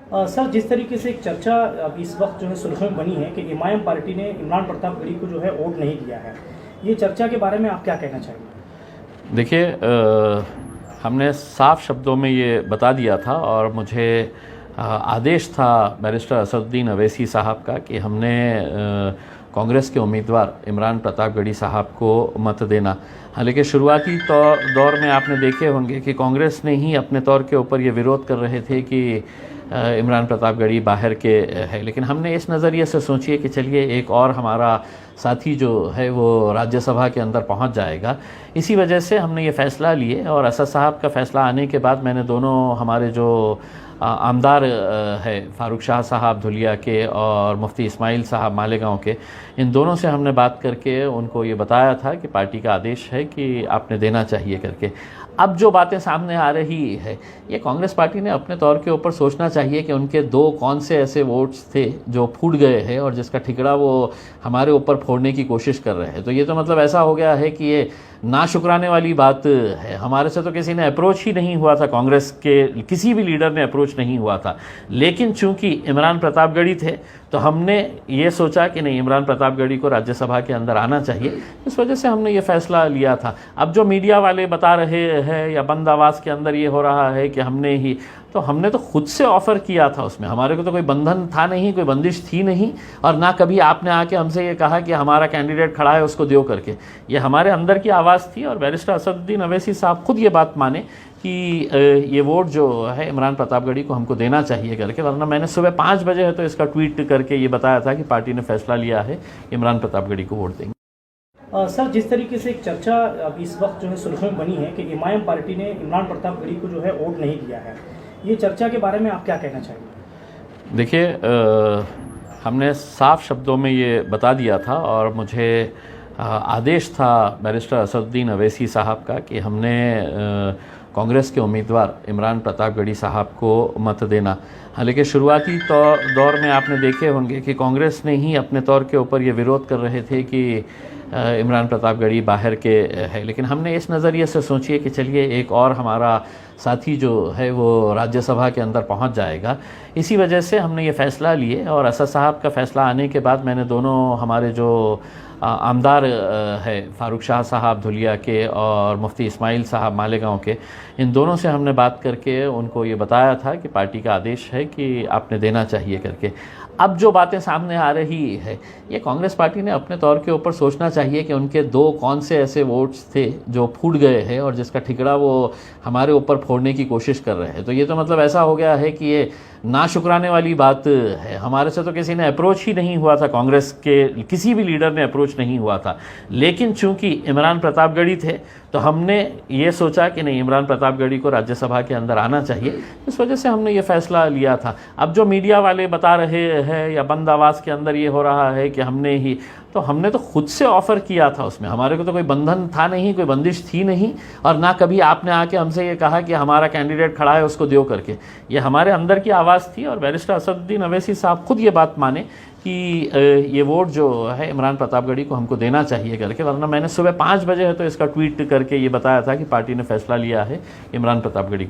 Sir, जिस तरीके से एक चर्चा अब इस वक्त जो है सुर्खियों में बनी है कि एमआईएम पार्टी ने इमरान प्रतापगढ़ी को जो है वोट नहीं दिया है, ये चर्चा के बारे में आप क्या कहना चाहेंगे? देखिए, हमने साफ शब्दों में ये बता दिया था और मुझे आदेश था बैरिस्टर असदुद्दीन अवैसी साहब का कि हमने कांग्रेस के उम्मीदवार इमरान प्रतापगढ़ी साहब को मत देना। हालांकि शुरुआती दौर में आपने देखे होंगे कि कांग्रेस ने ही अपने तौर के ऊपर ये विरोध कर रहे थे कि इमरान प्रतापगढ़ी बाहर के है, लेकिन हमने इस नज़रिए से सोचिए कि चलिए एक और हमारा साथी जो है वो राज्यसभा के अंदर पहुंच जाएगा। इसी वजह से हमने ये फ़ैसला लिए और असद साहब का फ़ैसला आने के बाद मैंने दोनों हमारे जो आमदार है फारूक शाह साहब धुलिया के और मुफ्ती इस्माइल साहब मालेगांव के, इन दोनों से हमने बात करके उनको ये बताया था कि पार्टी का आदेश है कि आपने देना चाहिए करके। अब जो बातें सामने आ रही है, ये कांग्रेस पार्टी ने अपने तौर के ऊपर सोचना चाहिए कि उनके दो कौन से ऐसे वोट्स थे जो फूट गए हैं और जिसका ठिकरा वो हमारे ऊपर फोड़ने की कोशिश कर रहे हैं। तो ये तो मतलब ऐसा हो गया है कि ये ना शुक्राने वाली बात है। हमारे से तो किसी ने अप्रोच ही नहीं हुआ था, कांग्रेस के किसी भी लीडर ने अप्रोच नहीं हुआ था, लेकिन चूंकि इमरान प्रतापगढ़ी थे तो हमने ये सोचा कि नहीं, इमरान प्रतापगढ़ी को राज्यसभा के अंदर आना चाहिए। इस वजह से हमने ये फ़ैसला लिया था। अब जो मीडिया वाले बता रहे हैं या बंद आवाज़ के अंदर ये हो रहा है कि हमने तो खुद से ऑफ़र किया था, उसमें हमारे को तो कोई बंधन था नहीं, कोई बंदिश थी नहीं, और ना कभी आपने आके हमसे ये कहा कि हमारा कैंडिडेट खड़ा है उसको दो करके। ये हमारे अंदर की आवाज़ थी और बैरिस्टर असदुद्दीन अवैसी साहब खुद ये बात माने कि ये वोट जो है इमरान प्रतापगढ़ी को हमको देना चाहिए करके, वरना मैंने सुबह 5 बजे है तो इसका ट्वीट करके ये बताया था कि पार्टी ने फैसला लिया है इमरान प्रतापगढ़ी को वोट देंगे। सर, जिस तरीके से एक चर्चा अब इस वक्त जो है सुर्खियों में बनी है कि एमआईएम पार्टी ने इमरान प्रतापगढ़ी को जो है वोट नहीं दिया है, ये चर्चा के बारे में आप क्या कहना चाहेंगे? देखिए, हमने साफ शब्दों में ये बता दिया था और मुझे आदेश था बैरिस्टर असदुद्दीन अवैसी साहब का कि हमने कांग्रेस के उम्मीदवार इमरान प्रतापगढ़ी साहब को मत देना। हालांकि शुरुआती दौर में आपने देखे होंगे कि कांग्रेस ने ही अपने तौर के ऊपर ये विरोध कर रहे थे कि इमरान प्रतापगढ़ी बाहर के है, लेकिन हमने इस नज़रिए से सोचिए कि चलिए एक और हमारा साथी जो है वो राज्यसभा के अंदर पहुंच जाएगा। इसी वजह से हमने ये फ़ैसला लिए और असद साहब का फ़ैसला आने के बाद मैंने दोनों हमारे जो आमदार है फारूक शाह साहब धुलिया के और मुफ्ती इस्माइल साहब मालेगांव के, इन दोनों से हमने बात करके उनको ये बताया था कि पार्टी का आदेश है कि आपने देना चाहिए करके। अब जो बातें सामने आ रही है, ये कांग्रेस पार्टी ने अपने तौर के ऊपर सोचना चाहिए कि उनके दो कौन से ऐसे वोट्स थे जो फूट गए हैं और जिसका ठिकरा वो हमारे ऊपर फोड़ने की कोशिश कर रहे हैं। तो ये तो मतलब ऐसा हो गया है कि ये ना शुक्राने वाली बात है। हमारे से तो किसी ने अप्रोच ही नहीं हुआ था, कांग्रेस के किसी भी लीडर ने अप्रोच नहीं हुआ था, लेकिन चूंकि इमरान प्रतापगढ़ी थे तो हमने ये सोचा कि नहीं, इमरान प्रतापगढ़ी को राज्यसभा के अंदर आना चाहिए। इस वजह से हमने ये फ़ैसला लिया था। अब जो मीडिया वाले बता रहे हैं या बंद आवाज़ के अंदर ये हो रहा है कि हमने तो खुद से ऑफ़र किया था, उसमें हमारे को तो कोई बंधन था नहीं, कोई बंदिश थी नहीं, और ना कभी आपने आके हमसे ये कहा कि हमारा कैंडिडेट खड़ा है उसको दो करके। ये हमारे अंदर की आवाज़ थी और बैरिस्टर असदुद्दीन अवैसी साहब खुद ये बात माने कि ये वोट जो है इमरान प्रतापगढ़ी को हमको देना चाहिए करके, वरना मैंने सुबह 5 बजे है तो इसका ट्वीट करके ये बताया था कि पार्टी ने फैसला लिया है इमरान प्रतापगढ़ी